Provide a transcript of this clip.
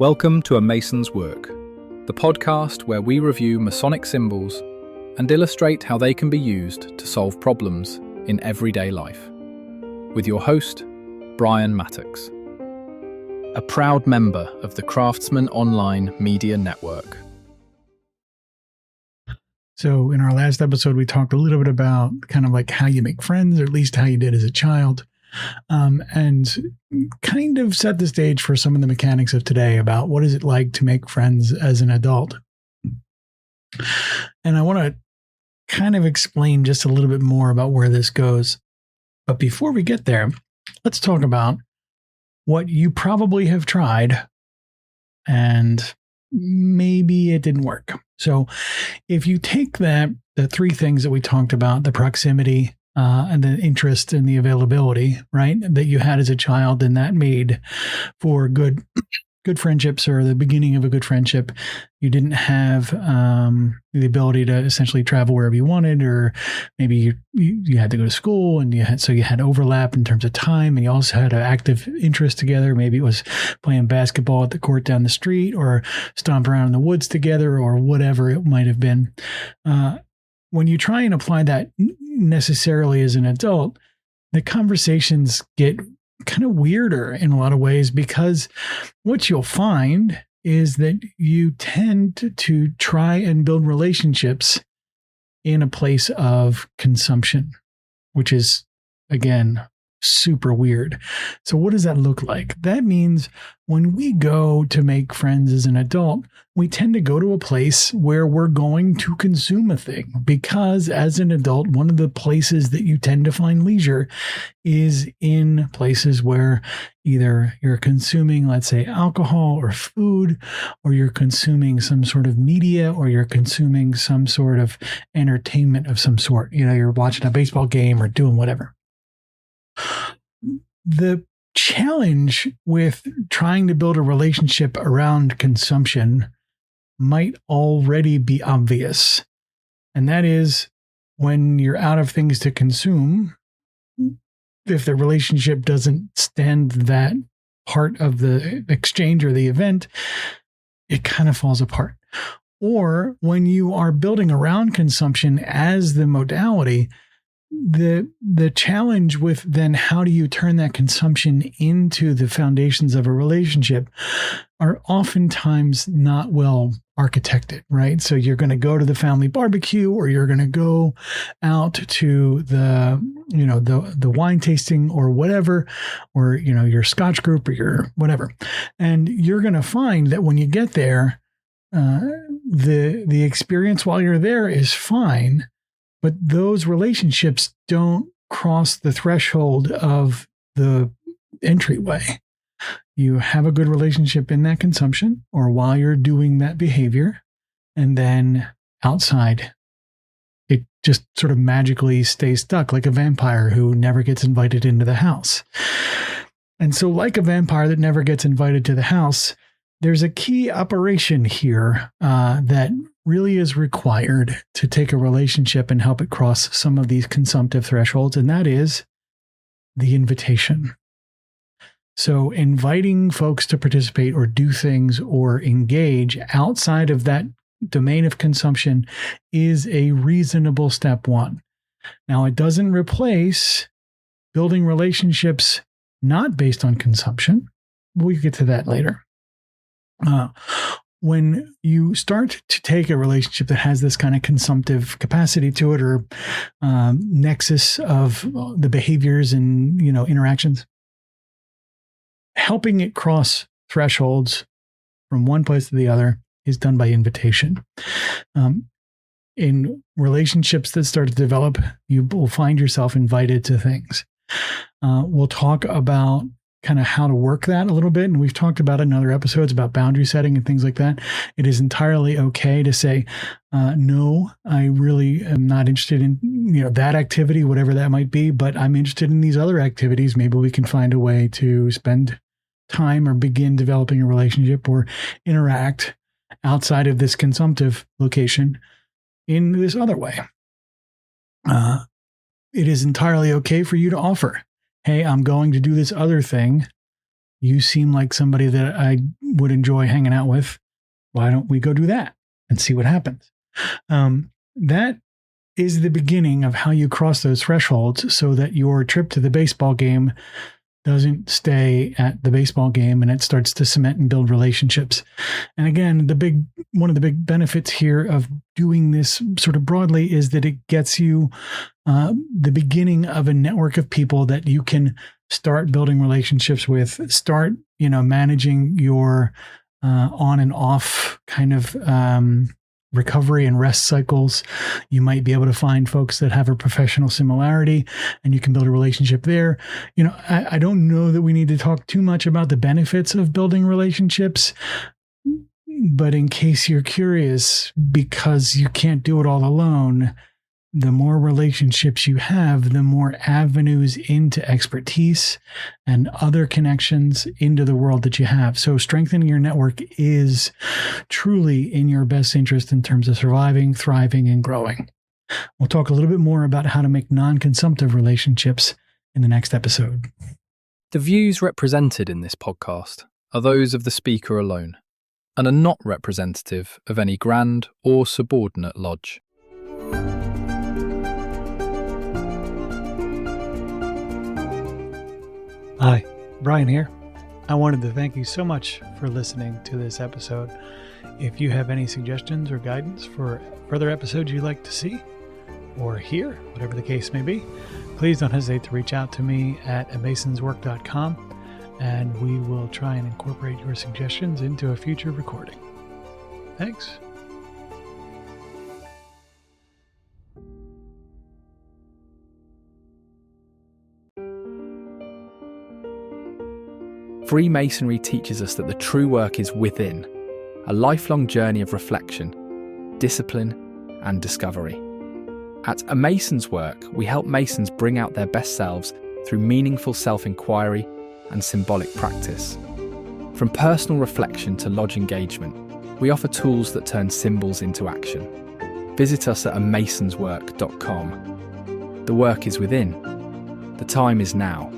Welcome to A Mason's Work, the podcast where we review Masonic symbols and illustrate how they can be used to solve problems in everyday life. With your host, Brian Mattocks, a proud member of the Craftsman Online Media Network. So in our last episode, we talked a little bit about kind of like how you make friends, or at least how you did as a child, and kind of set the stage for some of the mechanics of today about what is it like to make friends as an adult. And I want to kind of explain just a little bit more about where this goes. But before we get there, let's talk about what you probably have tried and maybe it didn't work. So if you take the three things that we talked about, the proximity, and the interest and the availability, right, that you had as a child, and that made for good friendships, or the beginning of a good friendship. You didn't have the ability to essentially travel wherever you wanted, or maybe you had to go to school, and you had overlap in terms of time, and you also had an active interest together. Maybe it was playing basketball at the court down the street, or stomp around in the woods together, or whatever it might have been. When you try and apply that necessarily as an adult, the conversations get kind of weirder in a lot of ways, because what you'll find is that you tend to try and build relationships in a place of consumption, which is, again, super weird. So what does that look like? That means when we go to make friends as an adult, we tend to go to a place where we're going to consume a thing, because as an adult, one of the places that you tend to find leisure is in places where either you're consuming, let's say, alcohol or food, or you're consuming some sort of media, or you're consuming some sort of entertainment of some sort. You know, you're watching a baseball game or doing whatever. The challenge with trying to build a relationship around consumption might already be obvious. And that is, when you're out of things to consume, if the relationship doesn't stand that part of the exchange or the event, it kind of falls apart. Or when you are building around consumption as the modality, the challenge with then how do you turn that consumption into the foundations of a relationship are oftentimes not well architected, right? So you're going to go to the family barbecue, or you're going to go out to the wine tasting or whatever, or, your Scotch group or your whatever. And you're going to find that when you get there, the experience while you're there is fine, but those relationships don't cross the threshold of the entryway. You have a good relationship in that consumption, or while you're doing that behavior, and then outside, it just sort of magically stays stuck, like a vampire who never gets invited into the house. And so, like a vampire that never gets invited to the house, there's a key operation here that really is required to take a relationship and help it cross some of these consumptive thresholds, and that is the invitation. So inviting folks to participate or do things or engage outside of that domain of consumption is a reasonable step one. Now, it doesn't replace building relationships not based on consumption. We'll get to that later. When you start to take a relationship that has this kind of consumptive capacity to it, or nexus of the behaviors and interactions, helping it cross thresholds from one place to the other is done by invitation. In relationships that start to develop, you will find yourself invited to things. We'll talk about kind of how to work that a little bit. And we've talked about in other episodes about boundary setting and things like that. It is entirely okay to say, no, I really am not interested in, that activity, whatever that might be, but I'm interested in these other activities. Maybe we can find a way to spend time or begin developing a relationship or interact outside of this consumptive location in this other way. It is entirely okay for you to offer, hey, I'm going to do this other thing. You seem like somebody that I would enjoy hanging out with. Why don't we go do that and see what happens? That is the beginning of how you cross those thresholds so that your trip to the baseball game doesn't stay at the baseball game and it starts to cement and build relationships. And again, one of the big benefits here of doing this sort of broadly is that it gets you the beginning of a network of people that you can start building relationships with, start, managing your on and off kind of recovery and rest cycles. You might be able to find folks that have a professional similarity and you can build a relationship there. I don't know that we need to talk too much about the benefits of building relationships, but in case you're curious, because you can't do it all alone, the more relationships you have, the more avenues into expertise and other connections into the world that you have. So strengthening your network is truly in your best interest in terms of surviving, thriving, and growing. We'll talk a little bit more about how to make non-consumptive relationships in the next episode. The views represented in this podcast are those of the speaker alone and are not representative of any grand or subordinate lodge. Hi, Brian here. I wanted to thank you so much for listening to this episode. If you have any suggestions or guidance for further episodes you'd like to see or hear, whatever the case may be, please don't hesitate to reach out to me at amasonswork.com and we will try and incorporate your suggestions into a future recording. Thanks. Freemasonry teaches us that the true work is within, a lifelong journey of reflection, discipline, and discovery. At A Mason's Work, we help Masons bring out their best selves through meaningful self-inquiry and symbolic practice. From personal reflection to lodge engagement, we offer tools that turn symbols into action. Visit us at amasonswork.com. The work is within. The time is now.